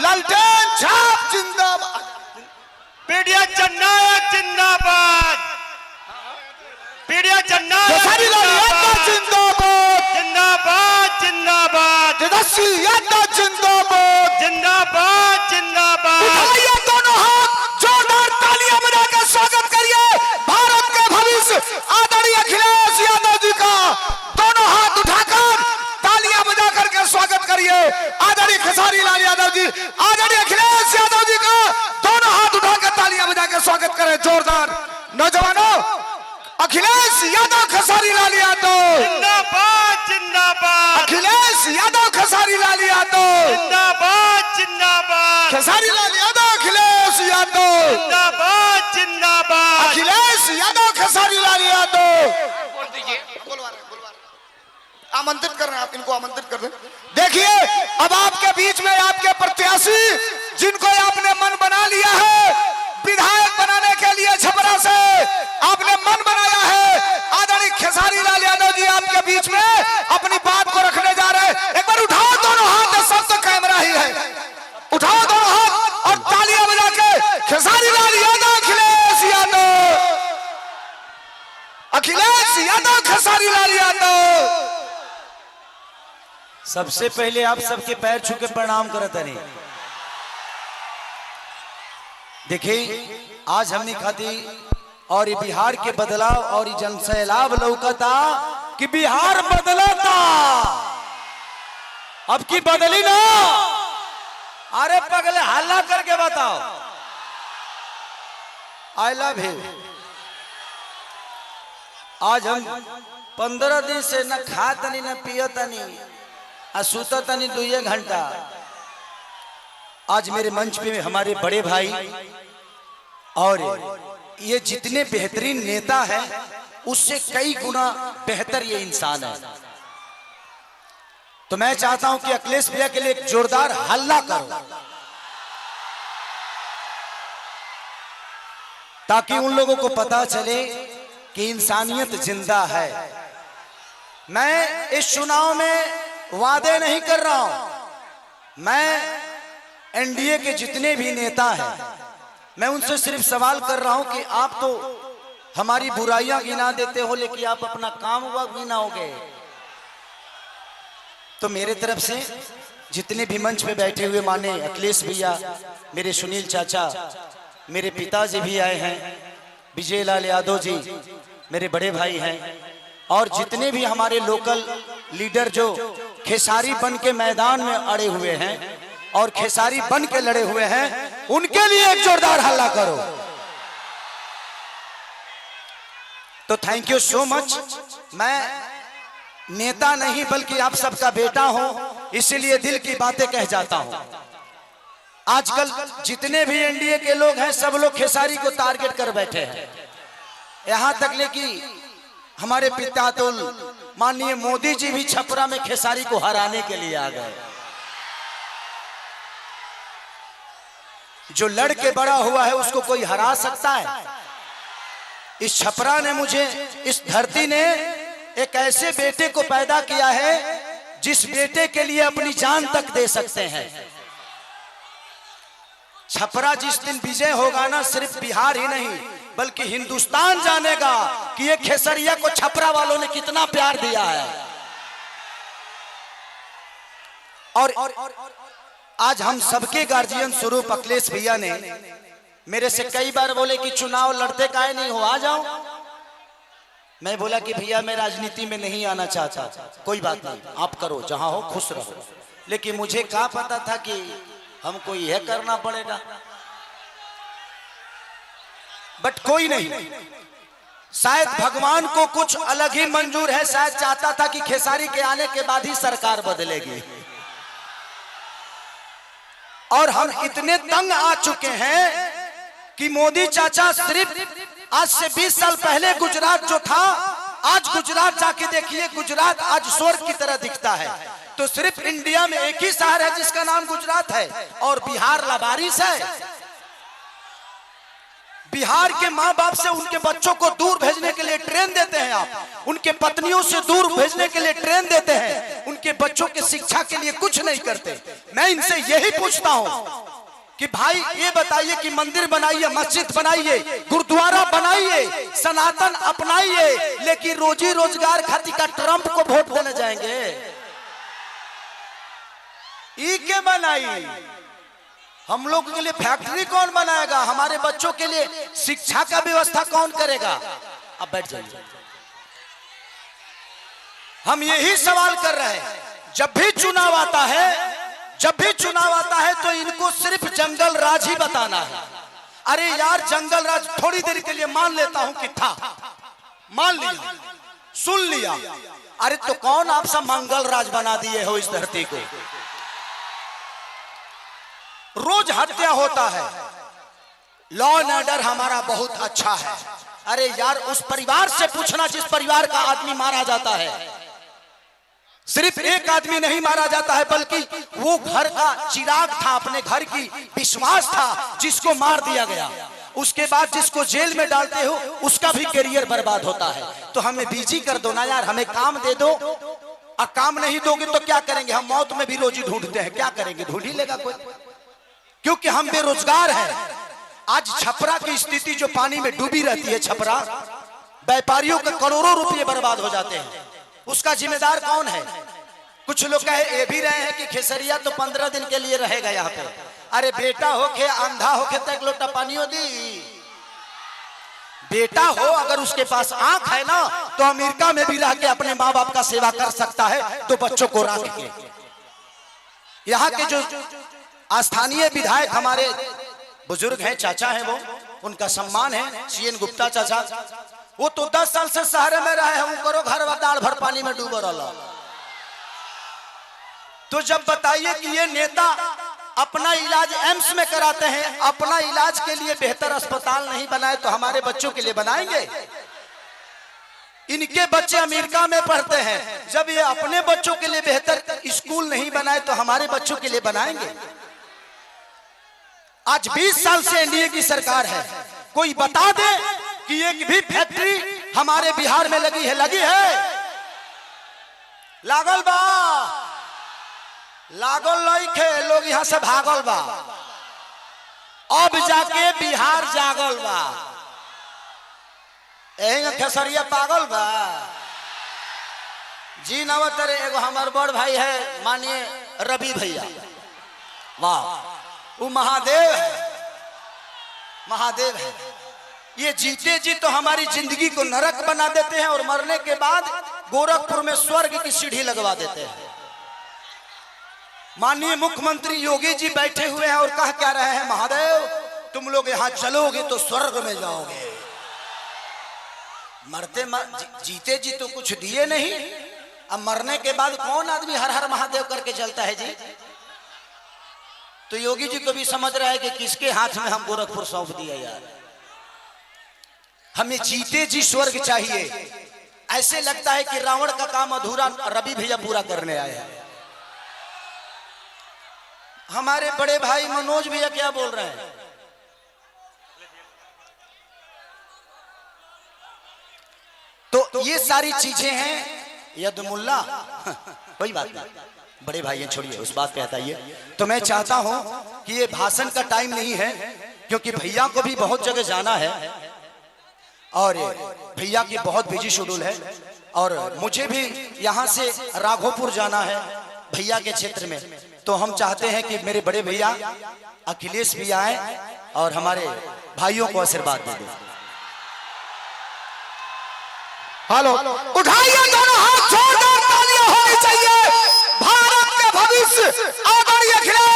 लालटेन छाप जिंदाबाद, पीडिया जननायक जिंदाबाद, पीडिया जननायक जिंदाबाद, जिंदाबाद जिंदाबाद, तेजस्वी यादव जिंदाबाद, जिंदाबाद जिंदाबाद। उठाइए दोनों हाथ, जोरदार तालियां बजा के स्वागत करिए भारत के भविष्य आदरणीय अखिलेश यादव जी का। दोनों हाथ उठाकर तालियां बजा करके स्वागत करिए आदरणीय खेसारी लाल यादव जी, आदरणीय अखिलेश यादव जी का। दोनों हाथ उठाकर तालियां बजा के स्वागत करें जोरदार। नौजवानों, अखिलेश यादव खेसारी लाल यादव जिंदाबाद जिंदाबाद, अखिलेश यादव खेसारी लाल यादव जिंदाबाद जिंदाबाद, खेसारी लाल यादव अखिलेश यादव जिंदाबाद जिंदाबाद, अखिलेश यादव खेसारी लाल यादव। आमंत्रित कर रहे हैं आप, इनको आमंत्रित कर रहे हैं। देखिए अब आपके बीच में आपके प्रत्याशी जिनको आपने मन बना लिया है विधायक बनाने के लिए छपरा से आपने मन बनाया है, आदरणीय खेसारी लाल यादव जी आपके बीच में अपनी बात को रखने जा रहे हैं। एक बार उठाओ दोनों हाथ, सब तो कैमरा ही है, उठाओ दोनों हाथ और तालियां बजा के खेसारी लाल यादव अखिलेश यादव, अखिलेश यादव खेसारी लाल यादव। सबसे पहले आप सबके पैर छू के प्रणाम करत हनी। देखिए आज हमने खाती और ये बिहार के बदलाव और ये जन सैलाब लौकता कि बिहार बदलता, अब की बदली ना। अरे पगले हल्ला करके बताओ। I love you. आज हम 15 दिन से न खातनी न पियतनी सुततनी 2 घंटा। आज मेरे मंच पे हमारे बड़े भाई और ये जितने बेहतरीन नेता हैं उससे कई गुना बेहतर ये इंसान है। तो मैं चाहता हूं कि अखिलेश भैया के लिए एक जोरदार हल्ला करो ताकि उन लोगों को पता चले कि इंसानियत जिंदा है। मैं इस चुनाव में वादे नहीं कर रहा हूं, मैं एनडीए के जितने भी नेता हैं मैं उनसे सिर्फ सवाल कर रहा हूं कि आप तो हमारी बुराइयां गिना देते हो लेकिन आप अपना काम हुआ गिनाओगे। तो मेरे तरफ से जितने भी मंच पे बैठे हुए माने अखिलेश भैया, मेरे सुनील चाचा, मेरे पिताजी भी आए हैं, विजय लाल यादव जी मेरे बड़े भाई हैं, और जितने भी हमारे लोकल लीडर जो खेसारी बन के मैदान में अड़े हुए हैं और खेसारी बन के लड़े हुए हैं, उनके लिए एक जोरदार हल्ला करो। तो थैंक यू सो मच। मैं नेता नहीं बल्कि आप सबका बेटा हूं, इसीलिए दिल की बातें कह जाता हूं। आजकल जितने भी एनडीए के लोग हैं सब लोग खेसारी को टारगेट कर बैठे हैं, यहां तक लेकि हमारे पितातुल माननीय मोदी जी भी छपरा में खेसारी को हराने के लिए आ गए। जो लड़के बड़ा हुआ है उसको कोई हरा सकता है? इस छपरा ने मुझे, इस धरती ने एक ऐसे बेटे को पैदा किया है जिस बेटे के लिए अपनी जान तक दे सकते हैं। छपरा जिस दिन विजय होगा ना, सिर्फ बिहार ही नहीं बल्कि हिंदुस्तान जानेगा कि ये खेसरिया को छपरा वालों ने कितना प्यार दिया है। और आज हम सबके गार्जियन स्वरूप अखिलेश भैया ने मेरे से कई बार बोले कि चुनाव लड़ते काहे नहीं हो, आ जाओ। मैं बोला कि भैया मैं राजनीति में नहीं आना चाहता, कोई बात नहीं, आप करो, जहां हो खुश रहो। लेकिन मुझे क्या पता था कि हमको यह करना पड़ेगा। बट कोई नहीं, शायद भगवान को कुछ अलग ही मंजूर है, शायद चाहता था कि खेसारी के आने के बाद ही सरकार बदलेगी। और हम इतने तंग आ चुके हैं कि मोदी चाचा सिर्फ आज से 20 साल पहले गुजरात जो था, आज गुजरात जाके देखिए, गुजरात आज स्वर्ग की तरह दिखता है। तो सिर्फ इंडिया में एक ही शहर है जिसका नाम गुजरात है और बिहार लावारिस है। बिहार के माँ बाप से उनके बच्चों को दूर भेजने के लिए ट्रेन देते हैं आप, उनके पत्नियों से दूर भेजने के लिए ट्रेन देते हैं, उनके बच्चों के शिक्षा के लिए कुछ नहीं करते। मैं इनसे यही पूछता हूँ कि भाई ये बताइए कि मंदिर बनाइए, मस्जिद बनाइए, गुरुद्वारा बनाइए, सनातन अपनाइए, लेकिन रोजी रोजगार खातिर का ट्रंप को वोट देने जाएंगे? ई के बनाई? हम लोग के लिए फैक्ट्री कौन बनाएगा? हमारे बच्चों के लिए शिक्षा का व्यवस्था कौन करेगा? अब बैठ जाइए। हम यही सवाल कर रहे हैं। जब भी चुनाव आता है, जब भी चुनाव आता है तो इनको सिर्फ जंगल राज ही बताना है। अरे यार, जंगल राज थोड़ी देर के लिए मान लेता हूं कि था, मान लिया, सुन लिया। अरे तो कौन आप सब मंगल राज बना दिए हो इस धरती को? रोज हत्या होता है, लॉ एंड ऑर्डर हमारा बहुत अच्छा है। अरे यार, उस परिवार से पूछना जिस परिवार का आदमी मारा जाता है। सिर्फ एक आदमी नहीं मारा जाता है, बल्कि वो घर का चिराग था, अपने घर की विश्वास था, जिसको मार दिया गया। उसके बाद जिसको जेल में डालते हो उसका भी करियर बर्बाद होता है। तो हमें बिजी कर दो ना यार, हमें काम दे दो। और काम नहीं दोगे तो क्या करेंगे? हम मौत में भी रोजी ढूंढते हैं, क्या करेंगे? ढूंढ ही लेगा कोई, क्योंकि हम बेरोजगार हैं। आज छपरा की स्थिति जो पानी में डूबी रहती है, छपरा व्यापारियों के करोड़ों रुपए बर्बाद हो जाते हैं। उसका जिम्मेदार कौन है? कुछ लोग कहे भी रहे हैं कि खेसरिया तो 15 दिन के लिए रहेगा यहाँ पे। अरे बेटा होके अंधा होके तो एक लोटा पानियों दी। बेटा हो अगर उसके पास आंख है ना, तो अमेरिका में भी रह के अपने माँ बाप का सेवा कर सकता है, तो बच्चों को रख के। यहाँ के जो स्थानीय विधायक हमारे बुजुर्ग हैं, चाचा हैं, वो उनका सम्मान है, सीएन गुप्ता चाचा। वो तो 10 साल से शहर में रहे हैं, करो घर दाल भर पानी में डूबा रहा। तो जब बताइए कि ये नेता अपना इलाज एम्स में कराते हैं, अपना इलाज के लिए बेहतर अस्पताल नहीं बनाए तो हमारे बच्चों के लिए बनाएंगे? इनके बच्चे अमेरिका में पढ़ते हैं, जब ये अपने बच्चों के लिए बेहतर स्कूल नहीं बनाए तो हमारे बच्चों के लिए बनाएंगे? आज 20 साल से एनडीए की सरकार है, कोई बता दे कि एक भी फैक्ट्री हमारे बिहार में लगी है? लगी है? लागल बा? लागल लइखे, लोग यहां से भागल बा। अब जाके बिहार जागल बा। खेसरिया पागल बा जी। नवतरे एगो हमार बड़ भाई है, मानिए रवि भैया, वाह, वो महादेव है, महादेव है। ये जीते जी तो हमारी जिंदगी को नरक बना देते हैं और मरने के बाद गोरखपुर में स्वर्ग की सीढ़ी लगवा देते हैं। माननीय मुख्यमंत्री योगी जी बैठे हुए हैं और कह क्या रहे हैं, महादेव तुम लोग यहाँ चलोगे तो स्वर्ग में जाओगे। मरते जीते जी तो कुछ दिए नहीं, अब मरने के बाद कौन आदमी हर हर महादेव करके चलता है जी? तो योगी जी को भी समझ रहा है कि किसके हाथ में हम गोरखपुर सौंप दिया यार। हमें जीते जी स्वर्ग चाहिए। ऐसे लगता है कि रावण का काम अधूरा रवि भैया पूरा करने आए हैं। हमारे बड़े भाई मनोज भैया क्या बोल रहे हैं? तो ये सारी चीजें हैं। यदमुल्ला कोई बात नहीं, बड़े भाई हैं, छोड़िए, उस बात पे बताइए। तो मैं चाहता हूं कि ये भाषण का टाइम नहीं है, क्योंकि भैया को भी बहुत जगह जाना है और भैया की बहुत बिजी शेड्यूल है, और मुझे भी यहाँ से राघोपुर जाना है भैया के क्षेत्र में। तो हम चाहते हैं कि मेरे बड़े भैया अखिलेश भी आए और हमारे भाइयों को आशीर्वाद दे दें। हेलो, उठाइए दोनों हाथ, जोरदार तालियां होनी चाहिए। भारत के भविष्य आदरणीय अखिलेश